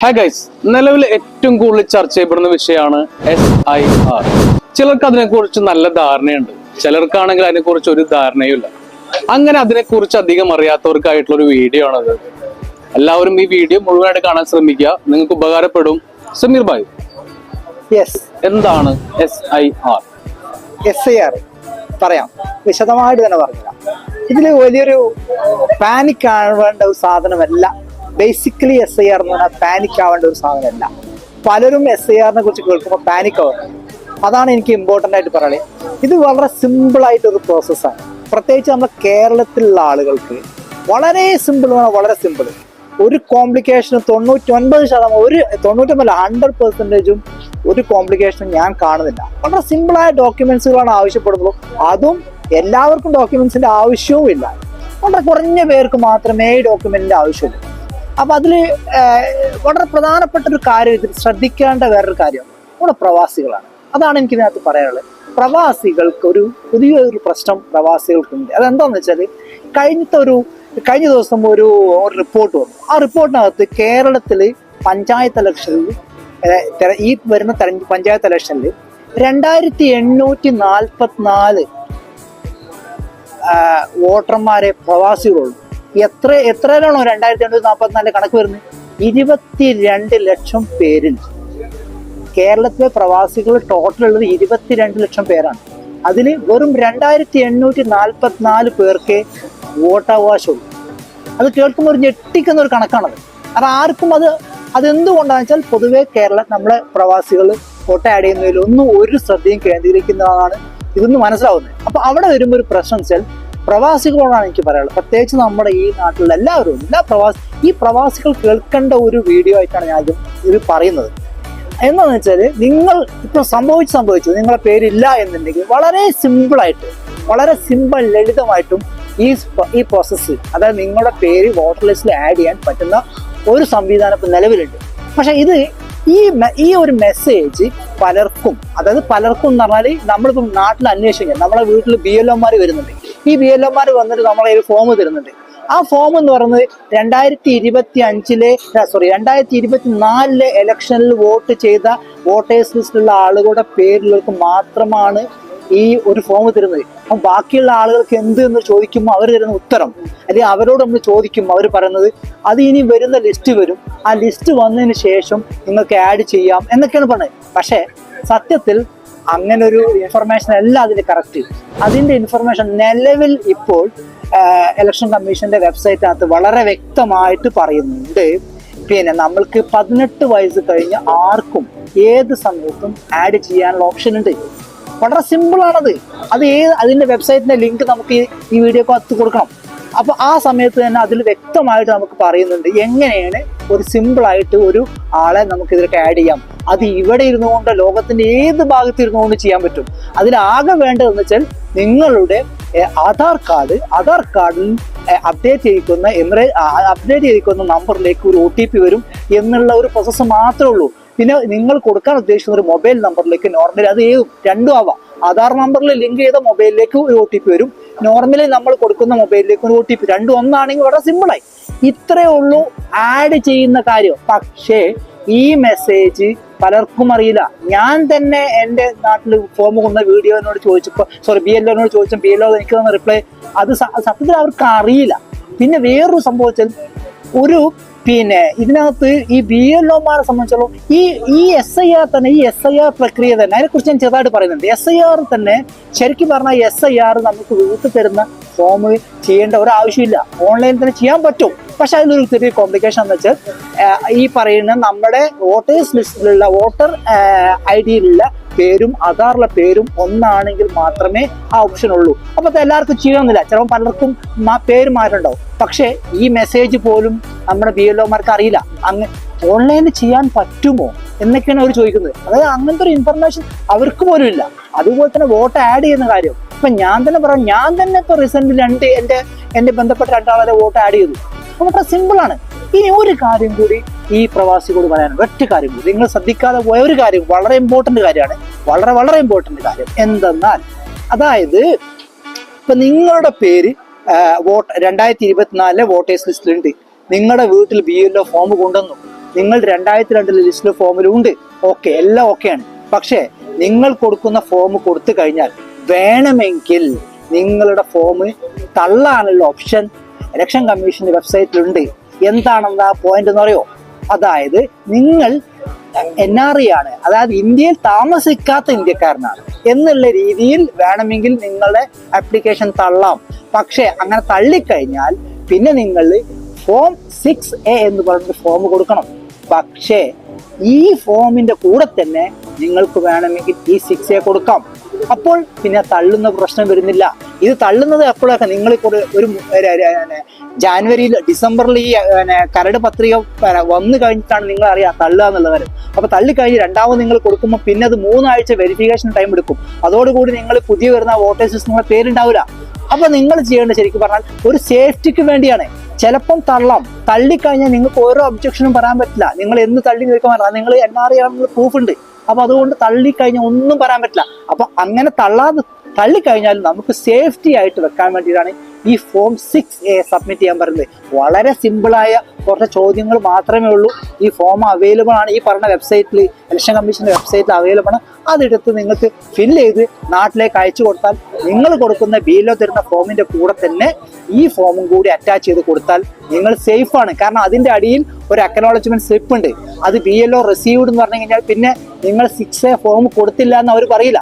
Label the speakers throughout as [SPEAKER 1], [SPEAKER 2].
[SPEAKER 1] Hi guys, നിലവിൽ ഏറ്റവും കൂടുതൽ ചർച്ച ചെയ്യപ്പെടുന്ന വിഷയമാണ് SIR. ചിലർക്ക് അതിനെക്കുറിച്ച് നല്ല ധാരണയുണ്ട്, ചിലർക്കാണെങ്കിൽ അതിനെക്കുറിച്ച് ഒരു ധാരണയുമില്ല. അങ്ങനെ അതിനെക്കുറിച്ച് അധികം അറിയാത്തവർക്കായിട്ടുള്ള ഒരു വീഡിയോ ആണത്. എല്ലാവരും ഈ വീഡിയോ മുഴുവനായിട്ട് കാണാൻ ശ്രമിക്കുക, നിങ്ങൾക്ക് ഉപകാരപ്പെടും. സമീർ ഭായ്, എന്താണ്
[SPEAKER 2] SIR? പറയാം, വിശദമായിട്ട് തന്നെ പറഞ്ഞുതരാം. ഇതില് വലിയൊരു പാനിക് ആവേണ്ട ഒരു സാധനമല്ല. ബേസിക്കലി SIR എന്ന് പറഞ്ഞാൽ പാനിക് ആവേണ്ട ഒരു സാധനമല്ല. പലരും SIR കുറിച്ച് കേൾക്കുമ്പോൾ പാനിക് ആവുന്നു. അതാണ് എനിക്ക് ഇമ്പോർട്ടൻ്റ് ആയിട്ട് പറയുന്നത്. ഇത് വളരെ സിമ്പിൾ ആയിട്ടൊരു പ്രോസസ്സാണ്. പ്രത്യേകിച്ച് നമ്മുടെ കേരളത്തിലുള്ള ആളുകൾക്ക് വളരെ സിമ്പിൾ, വളരെ സിമ്പിൾ. ഒരു കോംപ്ലിക്കേഷനും 100% ഒരു കോംപ്ലിക്കേഷനും ഞാൻ കാണുന്നില്ല. വളരെ സിമ്പിളായ ഡോക്യുമെന്റ്സുകളാണ് ആവശ്യപ്പെടുന്നത്. അതും എല്ലാവർക്കും ഡോക്യുമെന്റ്സിന്റെ ആവശ്യവും ഇല്ല. വളരെ കുറഞ്ഞ പേർക്ക് മാത്രമേ ഈ ഡോക്യുമെന്റിന്റെ ആവശ്യമുള്ളൂ. അപ്പൊ അതില് വളരെ പ്രധാനപ്പെട്ട ഒരു കാര്യം, ഇതിൽ ശ്രദ്ധിക്കേണ്ട വേറൊരു കാര്യം നമ്മുടെ പ്രവാസികളാണ്. അതാണ് എനിക്ക് ഇതിനകത്ത് പറയാനുള്ളത്. പ്രവാസികൾക്ക് ഒരു പുതിയൊരു പ്രശ്നം പ്രവാസികൾക്കുണ്ട്. അതെന്താന്ന് വെച്ചാൽ കഴിഞ്ഞ ദിവസം ഒരു റിപ്പോർട്ട് വന്നു. ആ റിപ്പോർട്ടിനകത്ത് കേരളത്തില് പഞ്ചായത്ത് ഇലക്ഷനിൽ ഈ വരുന്ന പഞ്ചായത്ത് ഇലക്ഷനിൽ 2844 വോട്ടർമാരെ പ്രവാസികളുള്ളൂ. എത്രയാണോ 2844 കണക്ക് വരുന്നത്? 22 ലക്ഷം പേരിൽ. കേരളത്തിലെ പ്രവാസികൾ ടോട്ടൽ ഉള്ളത് 22 ലക്ഷം പേരാണ്. അതിൽ വെറും 2844 പേർക്ക് വോട്ടവകാശമുള്ളൂ. അത് കേൾക്കുമ്പോൾ ഒരു ഞെട്ടിക്കുന്ന ഒരു കണക്കാണത്. അത് ആർക്കും അതെന്തുകൊണ്ടാണെന്ന് വെച്ചാൽ പൊതുവെ നമ്മളെ പ്രവാസികൾ വോട്ട് ആഡ് ചെയ്യുന്നതിലൊന്നും ഒരു ശ്രദ്ധയും കേന്ദ്രീകരിക്കുന്നതാണ് ഇതൊന്നും മനസ്സിലാവുന്നത്. അപ്പൊ അവിടെ വരുമ്പോൾ ഒരു പ്രശ്നം വെച്ചാൽ പ്രവാസികളോടാണ് എനിക്ക് പറയാനുള്ളത്. പ്രത്യേകിച്ച് നമ്മുടെ ഈ നാട്ടിലുള്ള ഈ പ്രവാസികൾ കേൾക്കേണ്ട ഒരു വീഡിയോ ആയിട്ടാണ് ഞാൻ ഇത് പറയുന്നത്. എന്താണെന്ന് വെച്ചാൽ, നിങ്ങൾ ഇപ്പൊ സംഭവിച്ചു നിങ്ങളെ പേരില്ല എന്നുണ്ടെങ്കിൽ വളരെ സിമ്പിൾ ലളിതമായിട്ടും ഈ പ്രോസസ്സ്, അതായത് നിങ്ങളുടെ പേര് വോട്ടർ ലിസ്റ്റിൽ ആഡ് ചെയ്യാൻ പറ്റുന്ന ഒരു സംവിധാനം ഇപ്പൊ നിലവിലുണ്ട്. പക്ഷെ ഈ ഒരു മെസ്സേജ് പലർക്കും എന്ന് പറഞ്ഞാൽ, നമ്മളിപ്പം നാട്ടിൽ അന്വേഷിക്കാൻ നമ്മളെ വീട്ടിൽ BLOമാർ വരുന്നുണ്ട്. ഈ BLOമാർ വന്നിട്ട് നമ്മളെ ഒരു ഫോം തരുന്നുണ്ട്. ആ ഫോം എന്ന് പറയുന്നത് 2024 ഇലക്ഷനിൽ വോട്ട് ചെയ്ത വോട്ടേഴ്സ് ലിസ്റ്റിലുള്ള ആളുകളുടെ പേരിലേക്ക് മാത്രമാണ് ഈ ഒരു ഫോം തരുന്നത്. അപ്പം ബാക്കിയുള്ള ആളുകൾക്ക് എന്ത് എന്ന് ചോദിക്കുമ്പോൾ അവർ തരുന്ന ഉത്തരം, അല്ലെങ്കിൽ അവരോട് നമ്മൾ ചോദിക്കുമ്പോൾ അവർ പറയുന്നത് അത് ഇനി വരുന്ന ലിസ്റ്റ് വരും, ആ ലിസ്റ്റ് വന്നതിന് ശേഷം നിങ്ങൾക്ക് ആഡ് ചെയ്യാം എന്നൊക്കെയാണ് പറഞ്ഞത്. പക്ഷേ സത്യത്തിൽ അങ്ങനെ ഒരു ഇൻഫർമേഷൻ അല്ല അതിന്റെ കറക്റ്റ്. അതിന്റെ ഇൻഫർമേഷൻ നിലവിൽ ഇപ്പോൾ ഇലക്ഷൻ കമ്മീഷന്റെ വെബ്സൈറ്റിനകത്ത് വളരെ വ്യക്തമായിട്ട് പറയുന്നുണ്ട്. പിന്നെ നമ്മൾക്ക് 18 വയസ്സ് കഴിഞ്ഞ ആർക്കും ഏത് സമയത്തും ആഡ് ചെയ്യാനുള്ള ഓപ്ഷൻ ഉണ്ട്. വളരെ സിമ്പിൾ ആണത്. അതിന്റെ വെബ്സൈറ്റിന്റെ ലിങ്ക് നമുക്ക് ഈ വീഡിയോക്ക് അകത്ത് കൊടുക്കണം. അപ്പൊ ആ സമയത്ത് തന്നെ അതിൽ വ്യക്തമായിട്ട് നമുക്ക് പറയുന്നുണ്ട് എങ്ങനെയാണ് ഒരു സിമ്പിൾ ആയിട്ട് ഒരു ആളെ നമുക്ക് ഇതിലേക്ക് ആഡ് ചെയ്യാം. അത് ഇവിടെ ഇരുന്നുകൊണ്ട് ലോകത്തിന്റെ ഏത് ഭാഗത്ത് ഇരുന്നുകൊണ്ട് ചെയ്യാൻ പറ്റും. അതിലാകെ വേണ്ടതെന്ന് വെച്ചാൽ നിങ്ങളുടെ ആധാർ കാർഡിൽ അപ്ഡേറ്റ് ചെയ്തിരിക്കുന്ന നമ്പറിലേക്ക് ഒരു OTP വരും എന്നുള്ള ഒരു പ്രോസസ്സ് മാത്രമേ ഉള്ളൂ. പിന്നെ നിങ്ങൾ കൊടുക്കാൻ ഉദ്ദേശിക്കുന്ന ഒരു മൊബൈൽ നമ്പറിലേക്ക് നോർമലി അത് രണ്ടും ആവാം. ആധാർ നമ്പറിൽ ലിങ്ക് ചെയ്ത മൊബൈലിലേക്ക് ഒരു OTP വരും, നോർമലി നമ്മൾ കൊടുക്കുന്ന മൊബൈലിലേക്ക് ഒരു OTP. രണ്ടും ഒന്നാണെങ്കിൽ വളരെ സിമ്പിളായി. ഇത്രയേ ഉള്ളൂ ആഡ് ചെയ്യുന്ന കാര്യം. പക്ഷേ ഈ മെസ്സേജ് പലർക്കും അറിയില്ല. ഞാൻ തന്നെ എൻ്റെ നാട്ടിൽ ഫോം കൊണ്ട BLOനോട് ചോദിച്ചപ്പോൾ BLO എനിക്ക് തന്ന റിപ്ലൈ അത് സത്യത്തിൽ അവർക്ക് അറിയില്ല. പിന്നെ വേറൊരു സംഭവത്തിൽ ഇതിനകത്ത് ഈ BLOമാരെ സംബന്ധിച്ചോളം ഈ SIR പ്രക്രിയ തന്നെ, അതിനെക്കുറിച്ച് ഞാൻ ചെറുതായിട്ട് പറയുന്നുണ്ട്. SIR തന്നെ ശരിക്കും പറഞ്ഞാൽ SIR നമുക്ക് വീട്ടിൽ തരുന്ന ഫോം ചെയ്യേണ്ട ഒരാവശ്യമില്ല, ഓൺലൈനിൽ തന്നെ ചെയ്യാൻ പറ്റും. പക്ഷെ അതിലൊരു ചെറിയ കോംപ്ലിക്കേഷൻ എന്ന് വെച്ചാൽ, ഈ പറയുന്ന നമ്മുടെ വോട്ടേഴ്സ് ലിസ്റ്റിലുള്ള വോട്ടർ ID-യിലുള്ള പേരും ആധാറിലെ പേരും ഒന്നാണെങ്കിൽ മാത്രമേ ആ ഓപ്ഷൻ ഉള്ളൂ. അപ്പൊ അത് എല്ലാവർക്കും ചെയ്യണമെന്നില്ല. ചിലപ്പോൾ പലർക്കും പേര് മാറ്റണ്ടാവും. പക്ഷേ ഈ മെസ്സേജ് പോലും നമ്മുടെ BLOമാർക്ക് അറിയില്ല. ഓൺലൈനിൽ ചെയ്യാൻ പറ്റുമോ എന്നൊക്കെയാണ് അവർ ചോദിക്കുന്നത്. അതായത് അങ്ങനത്തെ ഒരു ഇൻഫർമേഷൻ അവർക്ക് പോലും ഇല്ല. അതുപോലെ തന്നെ വോട്ട് ആഡ് ചെയ്യുന്ന കാര്യം ഇപ്പൊ ഞാൻ തന്നെ ഇപ്പൊ റീസെന്റ് എന്റെ ബന്ധപ്പെട്ട 2 ആളെ വോട്ട് ആഡ് ചെയ്തു. വളരെ സിമ്പിളാണ്. ഇനി ഒരു കാര്യം കൂടി ഈ പ്രവാസികളോട് പറയാനുണ്ട്. ഒറ്റ കാര്യം കൂടി നിങ്ങൾ ശ്രദ്ധിക്കാതെ പോയ ഒരു കാര്യം, വളരെ ഇമ്പോർട്ടന്റ് കാര്യമാണ്. വളരെ ഇമ്പോർട്ടന്റ് കാര്യം എന്തെന്നാൽ, അതായത് ഇപ്പൊ നിങ്ങളുടെ പേര് 2024 വോട്ടേഴ്സ് ലിസ്റ്റിലുണ്ട്. നിങ്ങളുടെ വീട്ടിൽ BLO ഫോം കൊണ്ടുവന്നു. നിങ്ങൾ 2002 ലിസ്റ്റിൽ ഫോമിലുണ്ട്, ഓക്കെ, എല്ലാം ഓക്കെയാണ്. പക്ഷേ നിങ്ങൾ കൊടുക്കുന്ന ഫോം കൊടുത്തു കഴിഞ്ഞാൽ വേണമെങ്കിൽ നിങ്ങളുടെ ഫോം തള്ളാനുള്ള ഓപ്ഷൻ ഇലക്ഷൻ കമ്മീഷന്റെ വെബ്സൈറ്റിലുണ്ട്. എന്താണെന്ന് ആ പോയിന്റ് എന്ന് പറയോ? അതായത് നിങ്ങൾ NRI ആണ്, അതായത് ഇന്ത്യയിൽ താമസിക്കാത്ത ഇന്ത്യക്കാരനാണ് എന്നുള്ള രീതിയിൽ വേണമെങ്കിൽ നിങ്ങളുടെ ആപ്ലിക്കേഷൻ തള്ളാം. പക്ഷെ അങ്ങനെ തള്ളിക്കഴിഞ്ഞാൽ പിന്നെ നിങ്ങൾ ഫോം 6A എന്ന് പറഞ്ഞ ഫോം കൊടുക്കണം. പക്ഷേ ഈ ഫോമിന്റെ കൂടെ തന്നെ നിങ്ങൾക്ക് വേണമെങ്കിൽ ഈ 6A കൊടുക്കാം. അപ്പോൾ പിന്നെ തള്ളുന്ന പ്രശ്നം വരുന്നില്ല. ഇത് തള്ളുന്നത് എപ്പോഴൊക്കെ നിങ്ങൾ ഒരു ജാനുവരിയിൽ ഡിസംബറിൽ ഈ കരട് പത്രിക വന്നു കഴിഞ്ഞിട്ടാണ് നിങ്ങൾ അറിയാം തള്ളുക എന്നുള്ള കാര്യം. അപ്പൊ തള്ളിക്കഴിഞ്ഞ് രണ്ടാമത് നിങ്ങൾ കൊടുക്കുമ്പോൾ പിന്നെ അത് 3 ആഴ്ച വെരിഫിക്കേഷൻ ടൈം എടുക്കും. അതോടുകൂടി നിങ്ങൾ പുതിയ വരുന്ന വോട്ടേഴ്സ് ലിസ്റ്റ് നിങ്ങളുടെ പേരുണ്ടാവില്ല. അപ്പൊ നിങ്ങൾ ചെയ്യേണ്ടത് ശരിക്കും പറഞ്ഞാൽ ഒരു സേഫ്റ്റിക്ക് വേണ്ടിയാണ്. ചിലപ്പം തള്ളാം, തള്ളിക്കഴിഞ്ഞാൽ നിങ്ങൾക്ക് ഓരോ ഒബ്ജക്ഷനും പറയാൻ പറ്റില്ല. നിങ്ങൾ എന്ന് തള്ളി നിൽക്കാൻ പറ്റില്ല, നിങ്ങൾ NRI ആണെന്നുള്ള പ്രൂഫ് ഉണ്ട്. അപ്പൊ അതുകൊണ്ട് തള്ളിക്കഴിഞ്ഞാൽ ഒന്നും പറയാൻ പറ്റില്ല. അപ്പൊ അങ്ങനെ തള്ളിക്കഴിഞ്ഞാൽ നമുക്ക് സേഫ്റ്റി ആയിട്ട് വെക്കാൻ വേണ്ടിയിട്ടാണ് ഈ ഫോം 6A സബ്മിറ്റ് ചെയ്യാൻ പറയുന്നത്. വളരെ സിമ്പിളായ കുറച്ച് ചോദ്യങ്ങൾ മാത്രമേ ഉള്ളൂ. ഈ ഫോം അവൈലബിൾ ആണ്, ഈ പറഞ്ഞ വെബ്സൈറ്റിൽ, ഇലക്ഷൻ കമ്മീഷന്റെ വെബ്സൈറ്റിൽ അവൈലബിൾ ആണ്. അതെടുത്ത് നിങ്ങൾക്ക് ഫില്ല് ചെയ്ത് നാട്ടിലേക്ക് അയച്ചു കൊടുത്താൽ നിങ്ങൾ കൊടുക്കുന്ന BLO തരുന്ന ഫോമിന്റെ കൂടെ തന്നെ ഈ ഫോമും കൂടി അറ്റാച്ച് ചെയ്ത് കൊടുത്താൽ നിങ്ങൾ സേഫ് ആണ്. കാരണം അതിന്റെ അടിയിൽ ഒരു അക്നോളജ്മെന്റ് സ്ലിപ്പ് ഉണ്ട്. അത് BLO റിസീവ്ഡ് എന്ന് പറഞ്ഞു കഴിഞ്ഞാൽ പിന്നെ നിങ്ങൾ 6A ഫോം കൊടുത്തില്ല എന്ന് അവർ പറയില്ല.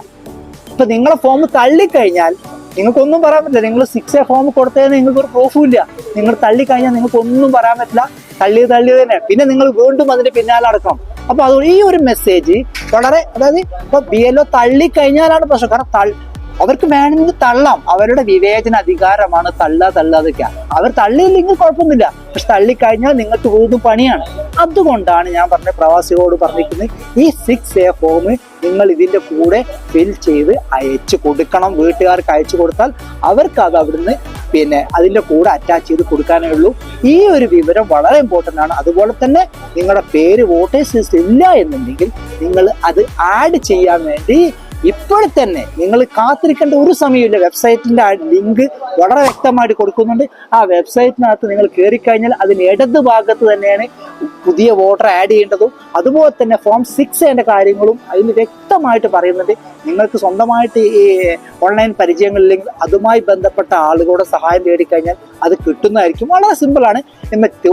[SPEAKER 2] ഇപ്പൊ നിങ്ങളെ ഫോം തള്ളിക്കഴിഞ്ഞാൽ നിങ്ങൾക്കൊന്നും പറയാൻ പറ്റില്ല. നിങ്ങൾ 6A ഫോം കൊടുത്തതിന് നിങ്ങൾക്ക് ഒരു പ്രൂഫും ഇല്ല. നിങ്ങൾ തള്ളിക്കഴിഞ്ഞാൽ നിങ്ങൾക്ക് ഒന്നും പറയാൻ പറ്റില്ല. തള്ളിയത് തന്നെ പിന്നെ നിങ്ങൾ വീണ്ടും അതിന്റെ പിന്നാലെ നടക്കണം. അപ്പൊ അതുകൊണ്ട് ഈ ഒരു മെസ്സേജ് വളരെ, അതായത് ഇപ്പൊ BLO തള്ളിക്കഴിഞ്ഞാലാണ് പ്രശ്നം. കാരണം അവർക്ക് വേണമെങ്കിൽ തള്ളാം, അവരുടെ വിവേചന അധികാരമാണ് തള്ളാതൊക്കെ. അവർ തള്ളിയില്ലെങ്കിൽ കുഴപ്പമൊന്നുമില്ല, പക്ഷെ തള്ളിക്കഴിഞ്ഞാൽ നിങ്ങൾക്ക് വീണ്ടും പണിയാണ്. അതുകൊണ്ടാണ് ഞാൻ പറഞ്ഞ പ്രവാസികളോട് പറഞ്ഞിരിക്കുന്നത്, ഈ 6A ഫോം നിങ്ങൾ ഇതിന്റെ കൂടെ ഫിൽ ചെയ്ത് അയച്ചു കൊടുക്കണം. വീട്ടുകാർക്ക് അയച്ചു കൊടുത്താൽ അവർക്ക് അത് അവിടുന്ന് പിന്നെ അതിന്റെ കൂടെ അറ്റാച്ച് ചെയ്ത് കൊടുക്കാനേ ഉള്ളൂ. ഈ ഒരു വിവരം വളരെ ഇമ്പോർട്ടൻ്റ് ആണ്. അതുപോലെ തന്നെ നിങ്ങളുടെ പേര് വോട്ടേഴ്സ് ലിസ്റ്റ് ഇല്ല എന്നുണ്ടെങ്കിൽ നിങ്ങൾ അത് ആഡ് ചെയ്യാൻ വേണ്ടി ഇപ്പോൾ തന്നെ നിങ്ങൾ കാത്തിരിക്കേണ്ട ഒരു സമയമില്ല. വെബ്സൈറ്റിന്റെ ലിങ്ക് വളരെ വ്യക്തമായിട്ട് കൊടുക്കുന്നുണ്ട്. ആ വെബ്സൈറ്റിനകത്ത് നിങ്ങൾ കയറി കഴിഞ്ഞാൽ അതിന് ഇടത് ഭാഗത്ത് തന്നെയാണ് പുതിയ വോട്ടർ ആഡ് ചെയ്യേണ്ടതും അതുപോലെ തന്നെ ഫോം 6A കാര്യങ്ങളും അതിൽ വ്യക്തമായിട്ട് പറയുന്നുണ്ട്. നിങ്ങൾക്ക് സ്വന്തമായിട്ട് ഈ ഓൺലൈൻ പരിചയങ്ങളില്ലെങ്കിൽ അതുമായി ബന്ധപ്പെട്ട ആളുകളുടെ സഹായം തേടിക്കഴിഞ്ഞാൽ അത് കിട്ടുന്നതായിരിക്കും. വളരെ സിമ്പിളാണ്.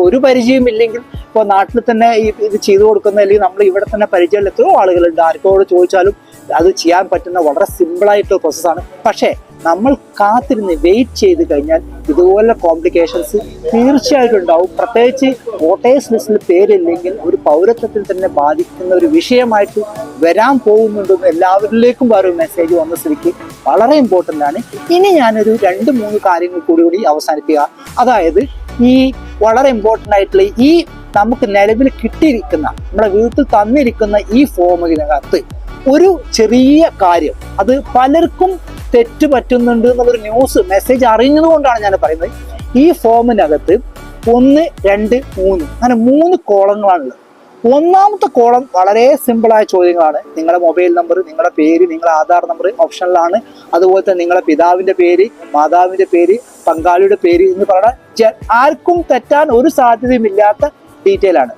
[SPEAKER 2] ഒരു പരിചയം ഇല്ലെങ്കിൽ ഇപ്പോൾ നാട്ടിൽ തന്നെ ഇത് ചെയ്തു കൊടുക്കുന്ന, അല്ലെങ്കിൽ നമ്മൾ ഇവിടെ തന്നെ പരിചയമുള്ള എത്രയോ ആളുകളുണ്ട്. ആർക്കോട് ചോദിച്ചാലും അത് ചെയ്യാൻ പറ്റുന്ന വളരെ സിമ്പിളായിട്ടുള്ള പ്രോസസ്സാണ്. പക്ഷേ നമ്മൾ കാത്തിരുന്ന് വെയിറ്റ് ചെയ്ത് കഴിഞ്ഞാൽ ഇതുപോലെ കോംപ്ലിക്കേഷൻസ് തീർച്ചയായിട്ടും ഉണ്ടാവും. പ്രത്യേകിച്ച് വോട്ടേഴ്സ് ലിസ്റ്റിൽ പേരില്ലെങ്കിൽ ഒരു പൗരത്വത്തിൽ തന്നെ ബാധിക്കുന്ന ഒരു വിഷയമായിട്ട് വരാൻ പോകുന്നുണ്ടെന്ന് എല്ലാവരിലേക്കും ഒരു മെസ്സേജ് വന്ന സ്ഥിതിക്ക് വളരെ ഇമ്പോർട്ടൻ്റ് ആണ്. ഇനി ഞാനൊരു 2-3 കാര്യങ്ങൾ കൂടി അവസാനിപ്പിക്കുക. അതായത് ഈ വളരെ ഇമ്പോർട്ടൻ്റ് ആയിട്ടുള്ള ഈ നമുക്ക് നിലവിൽ കിട്ടിയിരിക്കുന്ന, നമ്മുടെ വീട്ടിൽ തന്നിരിക്കുന്ന ഈ ഫോമിനകത്ത് ഒരു ചെറിയ കാര്യം, അത് പലർക്കും തെറ്റ് പറ്റുന്നുണ്ട് എന്നുള്ളൊരു മെസ്സേജ് അറിഞ്ഞത് കൊണ്ടാണ് ഞാൻ പറയുന്നത്. ഈ ഫോമിനകത്ത് 1, 2, 3 അങ്ങനെ 3 കോളങ്ങളാണുള്ളത്. ഒന്നാമത്തെ കോളം വളരെ സിമ്പിളായ ചോദ്യങ്ങളാണ്. നിങ്ങളുടെ മൊബൈൽ നമ്പർ, നിങ്ങളുടെ പേര്, നിങ്ങളുടെ ആധാർ നമ്പർ ഓപ്ഷനിലാണ്. അതുപോലെ തന്നെ നിങ്ങളുടെ പിതാവിന്റെ പേര്, മാതാവിന്റെ പേര്, പങ്കാളിയുടെ പേര് എന്ന് പറഞ്ഞാൽ ആർക്കും തെറ്റാൻ ഒരു സാധ്യതയും ഇല്ലാത്ത ഡീറ്റെയിൽ ആണ്.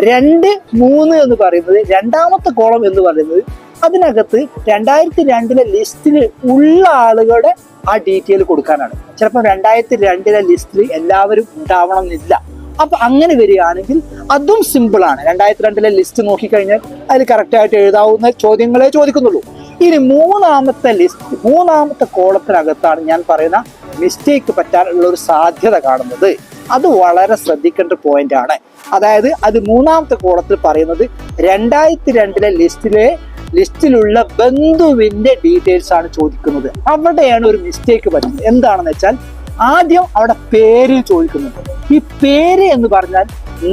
[SPEAKER 2] 2, 3 എന്ന് പറയുന്നത് രണ്ടാമത്തെ കോളം എന്ന് പറയുന്നത് അതിനകത്ത് 2002 ലിസ്റ്റിൽ ഉള്ള ആളുകളുടെ ആ ഡീറ്റെയിൽ കൊടുക്കാനാണ്. ചിലപ്പോൾ 2002 ലിസ്റ്റിൽ എല്ലാവരും ഉണ്ടാവണം എന്നില്ല. അപ്പൊ അങ്ങനെ വരികയാണെങ്കിൽ അതും സിമ്പിൾ ആണ്. 2002 ലിസ്റ്റ് നോക്കിക്കഴിഞ്ഞാൽ അതിൽ കറക്റ്റായിട്ട് എഴുതാവുന്ന ചോദ്യങ്ങളെ ചോദിക്കുന്നുള്ളൂ. ഇനി മൂന്നാമത്തെ കോളത്തിനകത്താണ് ഞാൻ പറയുന്ന മിസ്റ്റേക്ക് പറ്റാനുള്ള ഒരു സാധ്യത കാണുന്നത്. അത് വളരെ ശ്രദ്ധിക്കേണ്ട പോയിന്റ് ആണ്. അതായത് അത് മൂന്നാമത്തെ കോളത്തിൽ പറയുന്നത് 2002 ലിസ്റ്റിലുള്ള ബന്ധുവിന്റെ ഡീറ്റെയിൽസ് ആണ് ചോദിക്കുന്നത്. അവിടെയാണ് ഒരു മിസ്റ്റേക്ക് പറ്റുന്നത്. എന്താണെന്ന് വെച്ചാൽ ആദ്യം അവിടെ പേര് ചോദിക്കുന്നുണ്ട്. ഈ പേര് എന്ന് പറഞ്ഞാൽ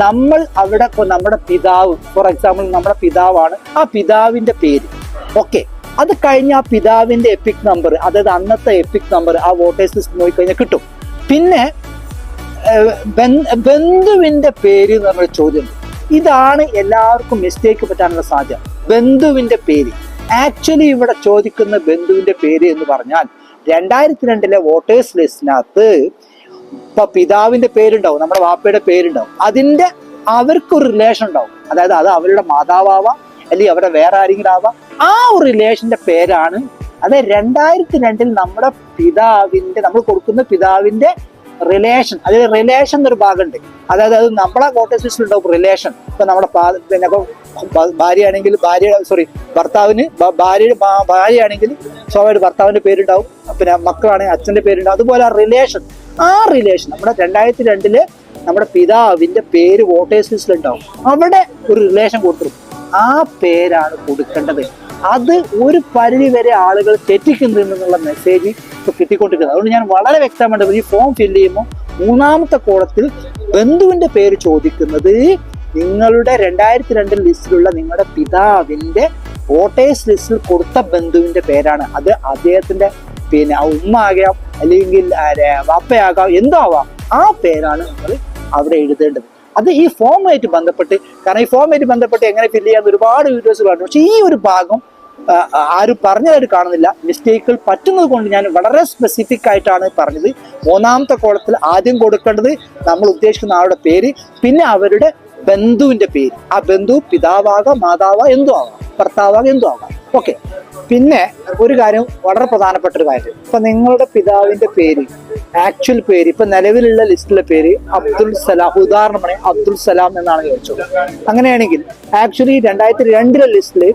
[SPEAKER 2] നമ്മൾ അവിടെ നമ്മുടെ പിതാവ്, ഫോർ എക്സാമ്പിൾ നമ്മുടെ പിതാവാണ്, ആ പിതാവിന്റെ പേര്, ഓക്കെ. അത് കഴിഞ്ഞ് ആ പിതാവിന്റെ എപ്പിക് നമ്പർ, അതായത് അന്നത്തെ എപ്പിക് നമ്പർ ആ വോട്ടേഴ്സ് ലിസ്റ്റ് നോക്കിക്കഴിഞ്ഞാൽ കിട്ടും. പിന്നെ ബന്ധുവിന്റെ പേര് എന്ന് പറഞ്ഞ ചോദ്യം, ഇതാണ് എല്ലാവർക്കും മിസ്റ്റേക്ക് പറ്റാനുള്ള സാധ്യത. ബന്ധുവിന്റെ പേര്, ആക്ച്വലി ഇവിടെ ചോദിക്കുന്ന ബന്ധുവിന്റെ പേര് എന്ന് പറഞ്ഞാൽ 2002 വോട്ടേഴ്സ് ലിസ്റ്റിനകത്ത് ഇപ്പൊ പിതാവിന്റെ പേരുണ്ടാവും, നമ്മുടെ വാപ്പയുടെ പേരുണ്ടാവും, അതിന്റെ അവർക്കൊരു റിലേഷൻ ഉണ്ടാവും. അതായത് അത് അവരുടെ മാതാവാവാം, അല്ലെങ്കിൽ അവരുടെ വേറെ ആരെങ്കിലും ആവാം. ആ ഒരു റിലേഷന്റെ പേരാണ്, അതായത് 2002 നമ്മുടെ പിതാവിന്റെ, നമ്മൾ കൊടുക്കുന്ന പിതാവിന്റെ റിലേഷൻ, അതായത് റിലേഷൻ എന്നൊരു ഭാഗമുണ്ട്. അതായത് അത് നമ്മളെ വോട്ടേഴ്സ് ലിസ്റ്റിൽ ഉണ്ടാവും റിലേഷൻ. ഇപ്പൊ നമ്മുടെ പിന്നെ ഭാര്യയാണെങ്കിൽ ഭർത്താവിന് ഭാര്യയാണെങ്കിൽ സ്വാഭാവിക ഭർത്താവിന്റെ പേരുണ്ടാവും, പിന്നെ മക്കളാണെങ്കിൽ അച്ഛന്റെ പേരുണ്ടാവും. അതുപോലെ ആ റിലേഷൻ നമ്മുടെ 2002 നമ്മുടെ പിതാവിന്റെ പേര് വോട്ടേഴ്സ് ലിസ്റ്റിൽ ഉണ്ടാവും. അവിടെ ഒരു റിലേഷൻ കൊടുത്തിരുന്നു, ആ പേരാണ് കൊടുക്കേണ്ടത്. അത് ഒരു പരിധി വരെ ആളുകൾ തെറ്റിക്കുന്നുണ്ടെന്നുള്ള മെസ്സേജ് ഇപ്പൊ കിട്ടിക്കൊണ്ടിരിക്കുന്നത്. അതുകൊണ്ട് ഞാൻ വളരെ വ്യക്തമായിട്ട് ഈ ഫോം ഫില്ല് ചെയ്യുമ്പോൾ 3ാമത്തെ കോളത്തിൽ ബന്ധുവിന്റെ പേര് ചോദിക്കുന്നത് നിങ്ങളുടെ 2002 ലിസ്റ്റിലുള്ള നിങ്ങളുടെ പിതാവിന്റെ വോട്ടേഴ്സ് ലിസ്റ്റിൽ കൊടുത്ത ബന്ധുവിന്റെ പേരാണ്. അത് അദ്ദേഹത്തിന്റെ പിന്നെ ഉമ്മ ആകാം, അല്ലെങ്കിൽ വാപ്പയാകാം, എന്തോ ആവാം, ആ പേരാണ് നിങ്ങൾ അവിടെ എഴുതേണ്ടത്. അത് ഈ ഫോമുമായിട്ട് ബന്ധപ്പെട്ട്, കാരണം ഈ ഫോമുമായിട്ട് ബന്ധപ്പെട്ട് എങ്ങനെ ഫില്ല് ചെയ്യാൻ ഒരുപാട് വീഡിയോസ് കണ്ടു. പക്ഷെ ഈ ഒരു ഭാഗം ആരും പറഞ്ഞതായിട്ട് കാണുന്നില്ല. മിസ്റ്റേക്കുകൾ പറ്റുന്നത് കൊണ്ട് ഞാൻ വളരെ സ്പെസിഫിക് ആയിട്ടാണ് പറഞ്ഞത്. 3ാമത്തെ കോളത്തിൽ ആദ്യം കൊടുക്കേണ്ടത് നമ്മൾ ഉദ്ദേശിക്കുന്ന ആളുടെ പേര്, പിന്നെ അവരുടെ ബന്ധുവിന്റെ പേര്. ആ ബന്ധു പിതാവാകാം, മാതാവാകാം, എന്തോ ആവാം, ഭർത്താവാകാം, എന്തോ ആവാം. ഓക്കെ. പിന്നെ ഒരു കാര്യം, വളരെ പ്രധാനപ്പെട്ട ഒരു കാര്യം, ഇപ്പൊ നിങ്ങളുടെ പിതാവിന്റെ പേര്, ആക്ച്വൽ പേര്, ഇപ്പൊ നിലവിലുള്ള ലിസ്റ്റിലെ പേര് അബ്ദുൽ സലാം, ഉദാഹരണം പറയാം അബ്ദുൽ സലാം എന്നാണ് ചോദിച്ചത്. അങ്ങനെയാണെങ്കിൽ ആക്ച്വലി 2002 ലിസ്റ്റില്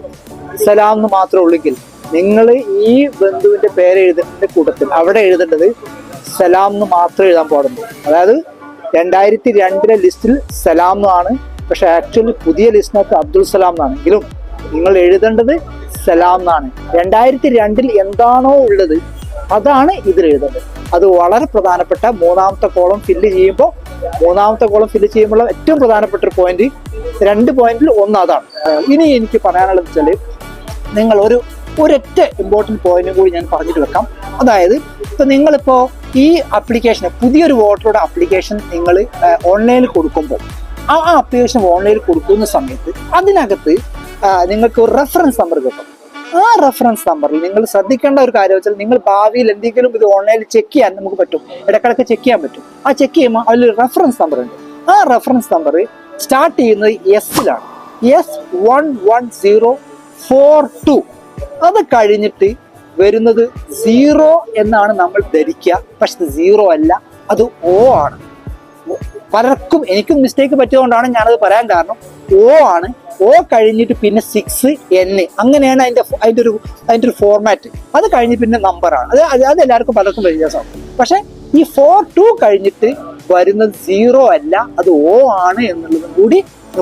[SPEAKER 2] സലാം എന്ന് മാത്രമേ ഉള്ളെങ്കിൽ നിങ്ങൾ ഈ ബന്ധുവിന്റെ പേര് എഴുതുന്നതിന്റെ കൂട്ടത്തിൽ അവിടെ എഴുതേണ്ടത് സലാം എന്ന് മാത്രമേ എഴുതാൻ പാടുള്ളൂ. അതായത് 2002 ലിസ്റ്റിൽ സലാം എന്നാണ്, പക്ഷെ ആക്ച്വലി പുതിയ ലിസ്റ്റിനകത്ത് അബ്ദുൽ സലാം എന്നാണെങ്കിലും നിങ്ങൾ എഴുതേണ്ടത് സലാം എന്നാണ്. 2002 എന്താണോ ഉള്ളത് അതാണ് ഇതിൽ എഴുതേണ്ടത്. അത് വളരെ പ്രധാനപ്പെട്ട 3ാമത്തെ കോളം ഫില്ല് ചെയ്യുമ്പോൾ, 3ാമത്തെ കോളം ഫില്ല് ചെയ്യുമ്പോൾ ഏറ്റവും പ്രധാനപ്പെട്ട ഒരു പോയിന്റ്, 2 പോയിന്റിൽ ഒന്ന് അതാണ്. ഇനി എനിക്ക് പറയാനുള്ളത് വെച്ചാൽ, നിങ്ങൾ ഒരൊറ്റ ഇമ്പോർട്ടൻറ്റ് പോയിന്റ് കൂടി ഞാൻ പറഞ്ഞിട്ട് വെക്കാം. അതായത് ഇപ്പൊ നിങ്ങളിപ്പോ ഈ ആപ്ലിക്കേഷൻ, പുതിയൊരു വോട്ടറുടെ ആപ്ലിക്കേഷൻ നിങ്ങൾ ഓൺലൈനിൽ കൊടുക്കുമ്പോൾ, ആ ആപ്ലിക്കേഷൻ ഓൺലൈനിൽ കൊടുക്കുന്ന സമയത്ത് അതിനകത്ത് നിങ്ങൾക്ക് ഒരു റെഫറൻസ് നമ്പർ കിട്ടും. ആ റെഫറൻസ് നമ്പറിൽ നിങ്ങൾ ശ്രദ്ധിക്കേണ്ട ഒരു കാര്യം വെച്ചാൽ, നിങ്ങൾ ഭാവിയിൽ എന്തെങ്കിലും ഇത് ഓൺലൈനിൽ ചെക്ക് ചെയ്യാൻ നമുക്ക് പറ്റും, ഇടക്കിടക്ക് ചെക്ക് ചെയ്യാൻ പറ്റും. ആ ചെക്ക് ചെയ്യുമ്പോൾ അതിൽ റെഫറൻസ് നമ്പർ ഉണ്ട്. ആ റെഫറൻസ് നമ്പർ സ്റ്റാർട്ട് ചെയ്യുന്നത് S-ലാണ്, S11042. അത് കഴിഞ്ഞിട്ട് വരുന്നത് 0 എന്നാണ് നമ്മൾ ധരിക്കുക. പക്ഷെ 0 അല്ല, അത് O ആണ്. പലർക്കും, എനിക്കും മിസ്റ്റേക്ക് പറ്റിയതുകൊണ്ടാണ് ഞാനത് പറയാൻ കാരണം. O ആണ്. O കഴിഞ്ഞിട്ട് പിന്നെ 6N, അങ്ങനെയാണ് അതിന്റെ ഒരു ഫോർമാറ്റ്. അത് കഴിഞ്ഞ് പിന്നെ നമ്പറാണ്. അത് എല്ലാവർക്കും പലർക്കും വ്യത്യാസമാണ്. പക്ഷെ ഈ 42 കഴിഞ്ഞിട്ട് വരുന്നത് 0 അല്ല, അത് O ആണ് എന്നുള്ളതും കൂടി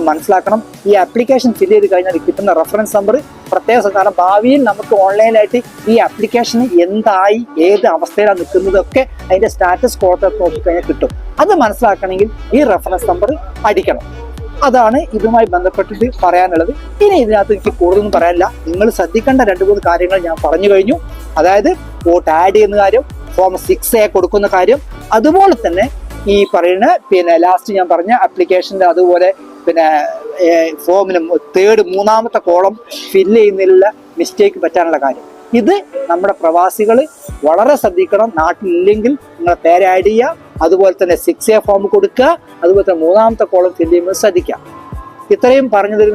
[SPEAKER 2] മനസ്സിലാക്കണം. ഈ ആപ്ലിക്കേഷൻ ഫില്ല് ചെയ്ത് കഴിഞ്ഞാൽ കിട്ടുന്ന റെഫറൻസ് നമ്പർ പ്രത്യേകം, കാരണം ഭാവിയിൽ നമുക്ക് ഓൺലൈനായിട്ട് ഈ ആപ്ലിക്കേഷൻ എന്തായി, ഏത് അവസ്ഥയിലാണ് നിൽക്കുന്നതൊക്കെ അതിന്റെ സ്റ്റാറ്റസ് കോട്ടൊക്കെ നോക്കിക്കഴിഞ്ഞാൽ കിട്ടും. അത് മനസ്സിലാക്കണമെങ്കിൽ ഈ റെഫറൻസ് നമ്പർ അടിക്കണം. അതാണ് ഇതുമായി ബന്ധപ്പെട്ടിട്ട് പറയാനുള്ളത്. ഇനി ഇതിനകത്ത് എനിക്ക് കൂടുതലൊന്നും പറയാനില്ല. നിങ്ങൾ ശ്രദ്ധിക്കേണ്ട 2-3 കാര്യങ്ങൾ ഞാൻ പറഞ്ഞു കഴിഞ്ഞു. അതായത് വോട്ട് ആഡ് ചെയ്യുന്ന കാര്യം, ഫോം 6A കൊടുക്കുന്ന കാര്യം, അതുപോലെ തന്നെ ഈ പറയുന്ന പിന്നെ ലാസ്റ്റ് ഞാൻ പറഞ്ഞ ആപ്ലിക്കേഷൻ്റെ, അതുപോലെ പിന്നെ ഫോമിന് 3ാമത്തെ കോളം ഫില്ല് ചെയ്യുന്നതിലുള്ള മിസ്റ്റേക്ക് പറ്റാനുള്ള കാര്യം. ഇത് നമ്മുടെ പ്രവാസികൾ വളരെ ശ്രദ്ധിക്കണം. നാട്ടിലില്ലെങ്കിൽ നിങ്ങളെ പേര് ആഡ് ചെയ്യുക, അതുപോലെ തന്നെ 6A ഫോം കൊടുക്കുക, അതുപോലെ തന്നെ 3ാമത്തെ കോളം ഫില്ല് ചെയ്യുമ്പോൾ ശ്രദ്ധിക്കുക. ഇത്രയും പറഞ്ഞതിൽ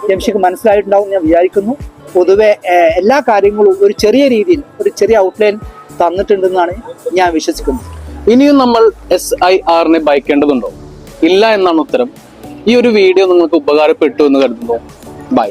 [SPEAKER 2] ജംഷിക്ക് മനസ്സിലായിട്ടുണ്ടാവും ഞാൻ വിചാരിക്കുന്നു. പൊതുവെ എല്ലാ കാര്യങ്ങളും ഒരു ചെറിയ രീതിയിൽ, ഒരു ചെറിയ ഔട്ട്ലൈൻ തന്നിട്ടുണ്ടെന്നാണ് ഞാൻ വിശ്വസിക്കുന്നത്.
[SPEAKER 1] ഇനിയും നമ്മൾ SIR-നെ ഭയക്കേണ്ടതുണ്ടോ? ഇല്ല എന്നാണ് ഉത്തരം. ഈ ഒരു വീഡിയോ നിങ്ങൾക്ക് ഉപകാരപ്പെട്ടു എന്ന് കരുതുന്നു. ബൈ.